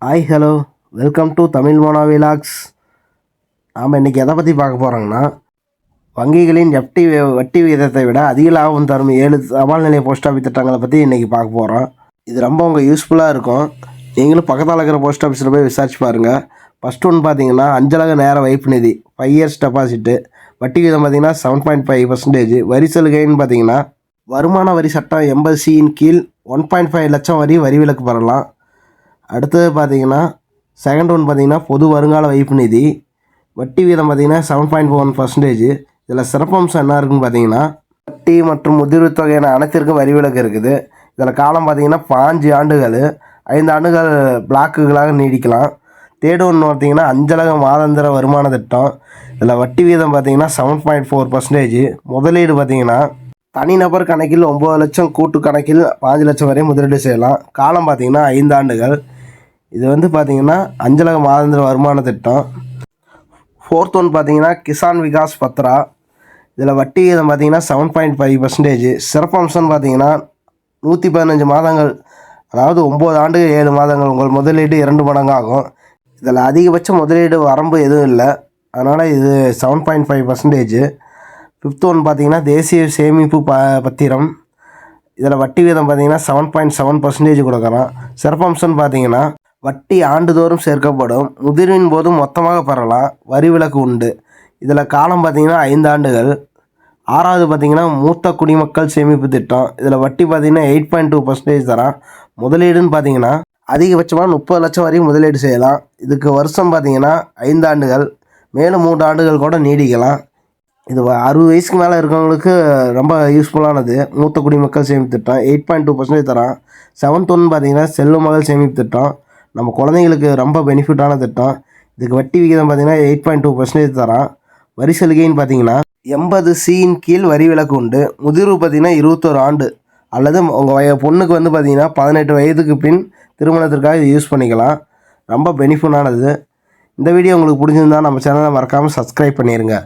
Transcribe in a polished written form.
Hi hello welcome to Tamil Mona vlogs. நாம் இன்றைக்கி எதை பற்றி பார்க்க போகிறோங்கன்னா, வங்கிகளின் வட்டி விகிதத்தை விட அதிக லாபம் தரும் 7 தபால் நிலைய போஸ்ட் ஆஃபீஸ் திட்டங்களை பற்றி இன்றைக்கி பார்க்க போகிறோம். இது ரொம்ப உங்கள் யூஸ்ஃபுல்லாக இருக்கும். நீங்களும் பக்கத்தில் இருக்கிற போஸ்ட் ஆஃபீஸில் போய் விசாரிச்சு பாருங்கள். ஃபஸ்ட் ஒன்று பார்த்தீங்கன்னா அஞ்சலக நேர வைப்பு நிதி 5 இயர்ஸ் டெபாசிட்டு. வட்டி விகிதம் பார்த்தீங்கன்னா 7.5%. வரி சலுகைன்னு பார்த்தீங்கன்னா வருமான வரி சட்டம் 80C கீழ் 1.5 லட்சம் வரி விலக்கு பெறலாம். அடுத்தது பார்த்தீங்கன்னா செகண்ட் ஒன் பார்த்தீங்கன்னா பொது வருங்கால வைப்பு நிதி. வட்டி வீதம் பார்த்தீங்கன்னா 7.1%. இதில் சிறப்பம்சம் என்ன இருக்குன்னு பார்த்தீங்கன்னா, வட்டி மற்றும் முதிர்வு தொகையான அனைத்திற்கும் வரி விலக்கு இருக்குது. இதில் காலம் பார்த்தீங்கன்னா 5 ஆண்டுகள், 5 ஆண்டுகள் பிளாக்குகளாக நீடிக்கலாம். தேர்ட் ஒன்று பார்த்தீங்கன்னா அஞ்சலக மாதாந்திர வருமான திட்டம். இதில் வட்டி வீதம் பார்த்தீங்கன்னா 7.4%. முதலீடு பார்த்தீங்கன்னா தனிநபர் கணக்கில் 9 லட்சம், கூட்டு கணக்கில் 5 லட்சம் வரை முதலீடு செய்யலாம். காலம் பார்த்தீங்கன்னா 5 ஆண்டுகள். இது பார்த்தீங்கன்னா அஞ்சலக மாதாந்திர வருமான திட்டம். ஃபோர்த் ஒன் பார்த்தீங்கன்னா கிசான் விகாஸ் பத்ரா. இதில் வட்டி விகிதம் பார்த்தீங்கன்னா 7.5%. சிறப்பம்சம்னு பார்த்தீங்கன்னா 115 மாதங்கள், அதாவது 9 ஆண்டுகள் 7 மாதங்கள் உங்கள் முதலீடு 2 மடங்கு ஆகும். இதில் அதிகபட்ச முதலீடு வரம்பு எதுவும் இல்லை, அதனால் இது 7.5%. ஃபிஃப்த் ஒன் பார்த்தீங்கன்னா தேசிய சேமிப்பு பத்திரம். இதில் வட்டி வீதம் பார்த்தீங்கன்னா 7.7% கொடுக்குறோம். சிறப்பம்சம்னு பார்த்தீங்கன்னா வட்டி ஆண்டுதோறும் சேர்க்கப்படும். முதிர்வின் போது மொத்தமாக பெறலாம். வரி விலக்கு உண்டு. இதில் காலம் பார்த்தீங்கன்னா 5 ஆண்டுகள். ஆறாவது பார்த்தீங்கன்னா மூத்த குடிமக்கள் சேமிப்பு திட்டம். இதில் வட்டி பார்த்தீங்கன்னா 8.2% தரான். முதலீடுன்னு பார்த்தீங்கன்னா அதிகபட்சமாக 30 லட்சம் வரையும் முதலீடு செய்யலாம். இதுக்கு வருஷம் பார்த்தீங்கன்னா 5 ஆண்டுகள், மேலும் 3 ஆண்டுகள் கூட நீடிக்கலாம். இது 60 வயசுக்கு மேலே இருக்கவங்களுக்கு ரொம்ப யூஸ்ஃபுல்லானது. மூத்த குடிமக்கள் சேமிப்பு திட்டம் 8.2% தரான். செவன்த் ஒன்று பார்த்தீங்கன்னா செல்வ மகள் சேமிப்பு திட்டம். நம்ம குழந்தைங்களுக்கு ரொம்ப பெனிஃபிட்டான திட்டம். இதுக்கு வட்டி விகிதம் பார்த்தீங்கன்னா 8.2% தரான். வரி சலுகைன்னு பார்த்தீங்கன்னா 80C கீழ் வரி விலக்கு உண்டு. முதிர்வு பார்த்தீங்கன்னா 21 ஆண்டு, அல்லது உங்கள் பொண்ணுக்கு பார்த்தீங்கன்னா 18 வயதுக்கு பின் திருமணத்திற்காக இது யூஸ் பண்ணிக்கலாம். ரொம்ப பெனிஃபிட்டானது. இந்த வீடியோ உங்களுக்கு பிடிச்சிருந்தா நம்ம சேனலை மறக்காமல் சப்ஸ்கிரைப் பண்ணிடுங்க.